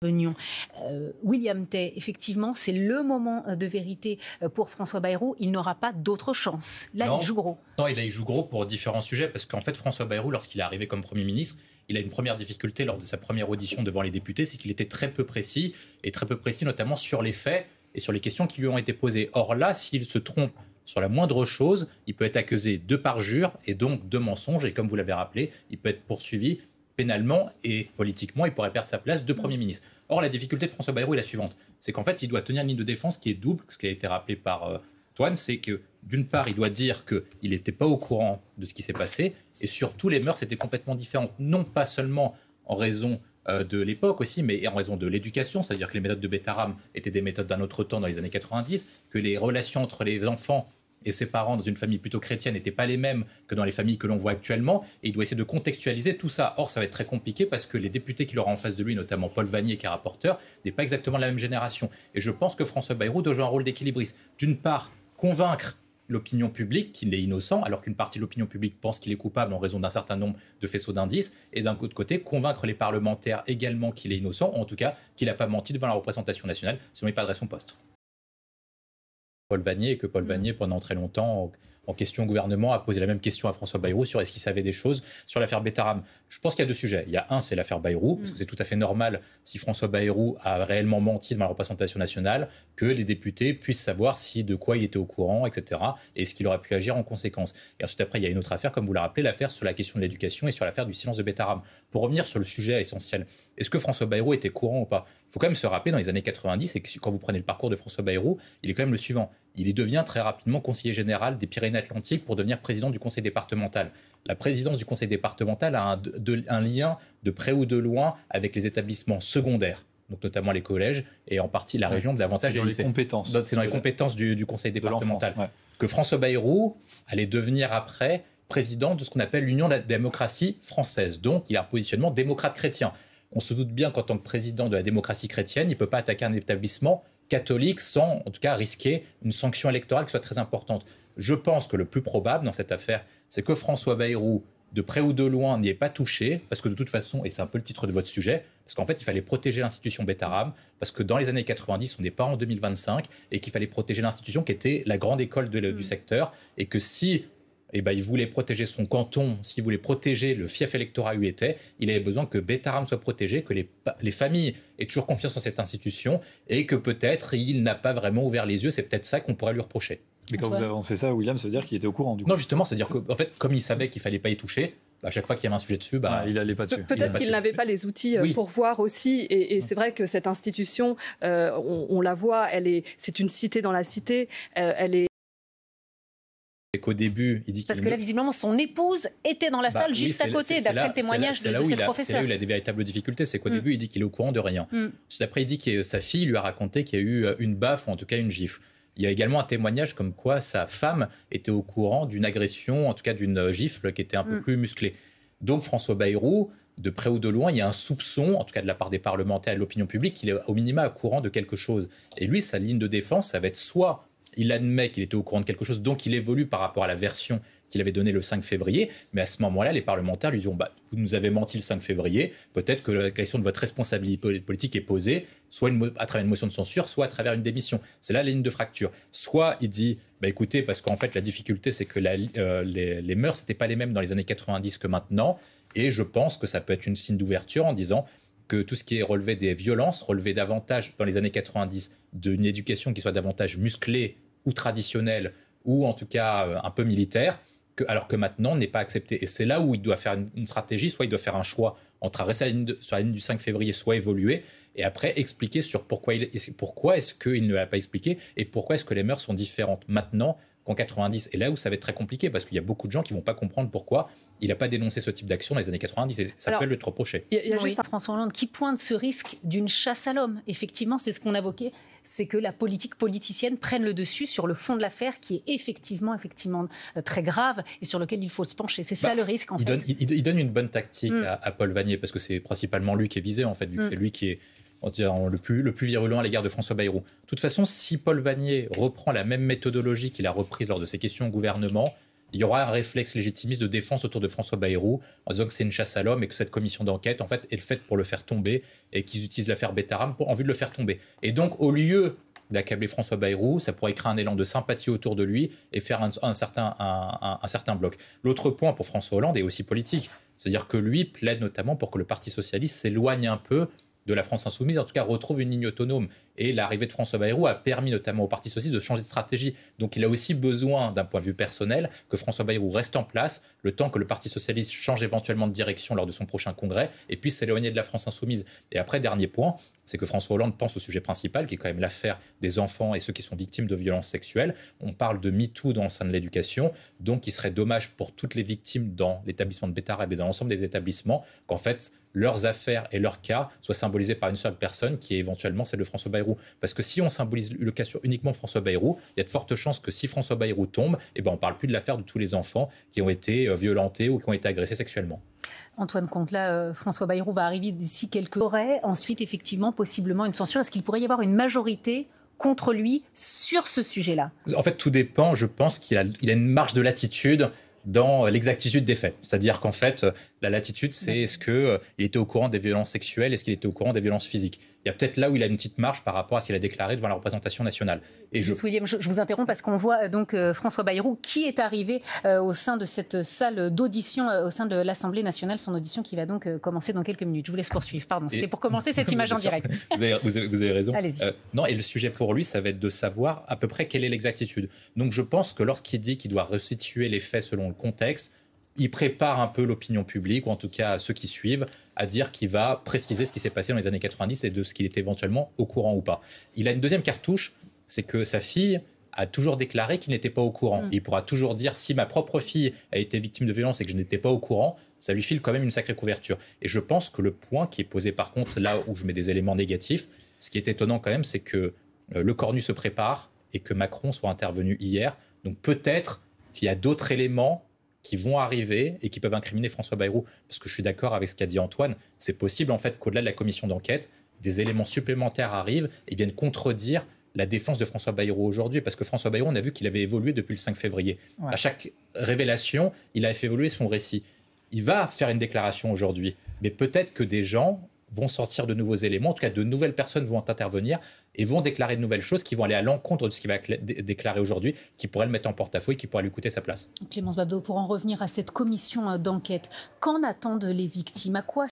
Venions. William Tay, effectivement, c'est le moment de vérité pour François Bayrou. Il n'aura pas d'autre chance. Là, Non, il joue gros. Non, il joue gros pour différents sujets, parce qu'en fait, François Bayrou, lorsqu'il est arrivé comme Premier ministre, il a une première difficulté lors de sa première audition devant les députés, c'est qu'il était très peu précis, et très peu précis notamment sur les faits et sur les questions qui lui ont été posées. Or là, s'il se trompe sur la moindre chose, il peut être accusé de parjure et donc de mensonge, et comme vous l'avez rappelé, il peut être poursuivi pénalement et politiquement, il pourrait perdre sa place de Premier ministre. Or, la difficulté de François Bayrou est la suivante, c'est qu'en fait, il doit tenir une ligne de défense qui est double, ce qui a été rappelé par Toine, c'est que d'une part, il doit dire qu'il n'était pas au courant de ce qui s'est passé, et surtout, les mœurs étaient complètement différentes, non pas seulement en raison de l'époque aussi, mais en raison de l'éducation, c'est-à-dire que les méthodes de Bétharame étaient des méthodes d'un autre temps dans les années 90, que les relations entre les enfants et ses parents dans une famille plutôt chrétienne n'étaient pas les mêmes que dans les familles que l'on voit actuellement, et il doit essayer de contextualiser tout ça. Or, ça va être très compliqué parce que les députés qui l'auront en face de lui, notamment Paul Vannier qui est rapporteur, n'est pas exactement de la même génération. Et je pense que François Bayrou doit jouer un rôle d'équilibriste. D'une part, convaincre l'opinion publique qu'il est innocent, alors qu'une partie de l'opinion publique pense qu'il est coupable en raison d'un certain nombre de faisceaux d'indices, et d'un autre côté, convaincre les parlementaires également qu'il est innocent, ou en tout cas qu'il n'a pas menti devant la représentation nationale, sinon il perdrait son poste. Paul Vannier, et que Paul Vannier, pendant très longtemps, en question au gouvernement, a posé la même question à François Bayrou sur est-ce qu'il savait des choses sur l'affaire Bétharame. Je pense qu'il y a deux sujets. Il y a un, c'est l'affaire Bayrou, parce que c'est tout à fait normal, si François Bayrou a réellement menti devant la représentation nationale, que les députés puissent savoir de quoi il était au courant, etc., et est-ce qu'il aurait pu agir en conséquence. Et ensuite, après, il y a une autre affaire, comme vous l'avez rappelé, l'affaire sur la question de l'éducation et sur l'affaire du silence de Bétharame. Pour revenir sur le sujet essentiel, est-ce que François Bayrou était courant ou pas? Il faut quand même se rappeler, dans les années 90, et que quand vous prenez le parcours de François Bayrou, il est quand même le suivant. Il devient très rapidement conseiller général des Pyrénées-Atlantiques pour devenir président du conseil départemental. La présidence du conseil départemental a un lien de près ou de loin avec les établissements secondaires, donc notamment les collèges et en partie la région de davantage des lycées. C'est dans les compétences du conseil départemental. Que François Bayrou allait devenir après président de ce qu'on appelle l'Union de la démocratie française. Donc il a un positionnement démocrate chrétien. On se doute bien qu'en tant que président de la démocratie chrétienne, il ne peut pas attaquer un établissement catholique sans, en tout cas, risquer une sanction électorale qui soit très importante. Je pense que le plus probable dans cette affaire, c'est que François Bayrou, de près ou de loin, n'y ait pas touché, parce que de toute façon, et c'est un peu le titre de votre sujet, parce qu'en fait, il fallait protéger l'institution Bétharame, parce que dans les années 90, on n'est pas en 2025, et qu'il fallait protéger l'institution qui était la grande école du secteur, et que si il voulait protéger son canton, s'il voulait protéger le fief électoral où il était, il avait besoin que Bétharame soit protégé, que les familles aient toujours confiance en cette institution et que peut-être il n'a pas vraiment ouvert les yeux. C'est peut-être ça qu'on pourrait lui reprocher. Mais quand vous avancez ça, William, ça veut dire qu'il était au courant du coup? Non, justement, c'est-à-dire qu'en fait, comme il savait qu'il ne fallait pas y toucher, à chaque fois qu'il y avait un sujet dessus, il n'allait pas dessus. Peut-être qu'il n'avait pas les outils pour voir aussi. Et c'est vrai que cette institution, on la voit, c'est une cité dans la cité. Elle est. C'est qu'au début, il dit parce que là, visiblement, son épouse était dans la salle juste à côté, d'après le témoignage de cette professeure. C'est là où il a des véritables difficultés, c'est qu'au début, il dit qu'il est au courant de rien. Après, il dit que sa fille lui a raconté qu'il y a eu une baffe ou en tout cas une gifle. Il y a également un témoignage comme quoi sa femme était au courant d'une agression, en tout cas d'une gifle qui était un peu plus musclée. Donc François Bayrou, de près ou de loin, il y a un soupçon, en tout cas de la part des parlementaires et de l'opinion publique, qu'il est au minima au courant de quelque chose. Et lui, sa ligne de défense, ça va être soit il admet qu'il était au courant de quelque chose, donc il évolue par rapport à la version qu'il avait donnée le 5 février, mais à ce moment-là, les parlementaires lui diront vous nous avez menti le 5 février, peut-être que la question de votre responsabilité politique est posée, soit à travers une motion de censure, soit à travers une démission. C'est là la ligne de fracture. Soit il dit écoutez, parce qu'en fait la difficulté c'est que les mœurs n'étaient pas les mêmes dans les années 90 que maintenant, et je pense que ça peut être une signe d'ouverture en disant que tout ce qui est relevé des violences, relevé davantage dans les années 90 d'une éducation qui soit davantage musclée ou traditionnelle, ou en tout cas un peu militaire, alors que maintenant n'est pas accepté. Et c'est là où il doit faire une stratégie, soit il doit faire un choix entre rester sur la ligne du 5 février, soit évoluer, et après expliquer sur pourquoi est-ce qu'il ne l'a pas expliqué, et pourquoi est-ce que les mœurs sont différentes maintenant qu'en 90. Et là où ça va être très compliqué, parce qu'il y a beaucoup de gens qui ne vont pas comprendre pourquoi il n'a pas dénoncé ce type d'action dans les années 90, et ça peut le reprocher. Il y a juste François Hollande qui pointe ce risque d'une chasse à l'homme. Effectivement, c'est ce qu'on évoquait, c'est que la politique politicienne prenne le dessus sur le fond de l'affaire qui est effectivement très grave et sur lequel il faut se pencher. C'est ça le risque, en fait. Il donne une bonne tactique à Paul Vannier, parce que c'est principalement lui qui est visé, en fait, vu que c'est lui qui est le plus virulent à l'égard de François Bayrou. De toute façon, si Paul Vannier reprend la même méthodologie qu'il a reprise lors de ses questions au gouvernement, il y aura un réflexe légitimiste de défense autour de François Bayrou en disant que c'est une chasse à l'homme et que cette commission d'enquête en fait est faite pour le faire tomber et qu'ils utilisent l'affaire Betaram en vue de le faire tomber. Et donc au lieu d'accabler François Bayrou, ça pourrait créer un élan de sympathie autour de lui et faire un certain bloc. L'autre point pour François Hollande est aussi politique, c'est-à-dire que lui plaide notamment pour que le Parti socialiste s'éloigne un peu de la France insoumise, en tout cas retrouve une ligne autonome. Et l'arrivée de François Bayrou a permis notamment au Parti socialiste de changer de stratégie. Donc il a aussi besoin, d'un point de vue personnel, que François Bayrou reste en place le temps que le Parti socialiste change éventuellement de direction lors de son prochain congrès et puisse s'éloigner de la France insoumise. Et après, dernier point, c'est que François Hollande pense au sujet principal, qui est quand même l'affaire des enfants et ceux qui sont victimes de violences sexuelles. On parle de MeToo dans le sein de l'éducation, donc il serait dommage pour toutes les victimes dans l'établissement de Betarab et dans l'ensemble des établissements qu'en fait leurs affaires et leurs cas soient symbolisés par une seule personne, qui est éventuellement celle de François Bayrou. Parce que si on symbolise le cas sur uniquement François Bayrou, il y a de fortes chances que si François Bayrou tombe, eh ben on ne parle plus de l'affaire de tous les enfants qui ont été violentés ou qui ont été agressés sexuellement. Antoine Comte, là, François Bayrou va arriver d'ici quelques heures. Ensuite, effectivement, possiblement une censure. Est-ce qu'il pourrait y avoir une majorité contre lui sur ce sujet-là? En fait, tout dépend. Je pense qu'il a une marge de latitude dans l'exactitude des faits. C'est-à-dire qu'en fait, la latitude, c'est est-ce qu'il était au courant des violences sexuelles, est-ce qu'il était au courant des violences physiques. Il y a peut-être là où il a une petite marge par rapport à ce qu'il a déclaré devant la représentation nationale. Et William, je vous interromps parce qu'on voit donc François Bayrou qui est arrivé au sein de cette salle d'audition au sein de l'Assemblée nationale, son audition qui va donc commencer dans quelques minutes. Je vous laisse poursuivre, pardon, c'était pour commenter cette image en direct. Vous avez raison. Allez-y. Non, et le sujet pour lui, ça va être de savoir à peu près quelle est l'exactitude. Donc je pense que lorsqu'il dit qu'il doit resituer les faits selon le contexte, il prépare un peu l'opinion publique, ou en tout cas ceux qui suivent, à dire qu'il va préciser ce qui s'est passé dans les années 90 et de ce qu'il était éventuellement au courant ou pas. Il a une deuxième cartouche, c'est que sa fille a toujours déclaré qu'il n'était pas au courant. Il pourra toujours dire, si ma propre fille a été victime de violence et que je n'étais pas au courant, ça lui file quand même une sacrée couverture. Et je pense que le point qui est posé par contre, là où je mets des éléments négatifs, ce qui est étonnant quand même, c'est que le Cornu se prépare et que Macron soit intervenu hier. Donc peut-être qu'il y a d'autres éléments qui vont arriver et qui peuvent incriminer François Bayrou. Parce que je suis d'accord avec ce qu'a dit Antoine, c'est possible en fait qu'au-delà de la commission d'enquête, des éléments supplémentaires arrivent et viennent contredire la défense de François Bayrou aujourd'hui. Parce que François Bayrou, on a vu qu'il avait évolué depuis le 5 février. Ouais. À chaque révélation, il a fait évoluer son récit. Il va faire une déclaration aujourd'hui, mais peut-être que des gens vont sortir de nouveaux éléments, en tout cas de nouvelles personnes vont intervenir et vont déclarer de nouvelles choses qui vont aller à l'encontre de ce qu'il va déclarer aujourd'hui, qui pourrait le mettre en porte-à-faux et qui pourrait lui coûter sa place. Clémence Babdo, pour en revenir à cette commission d'enquête, qu'en attendent les victimes? À quoi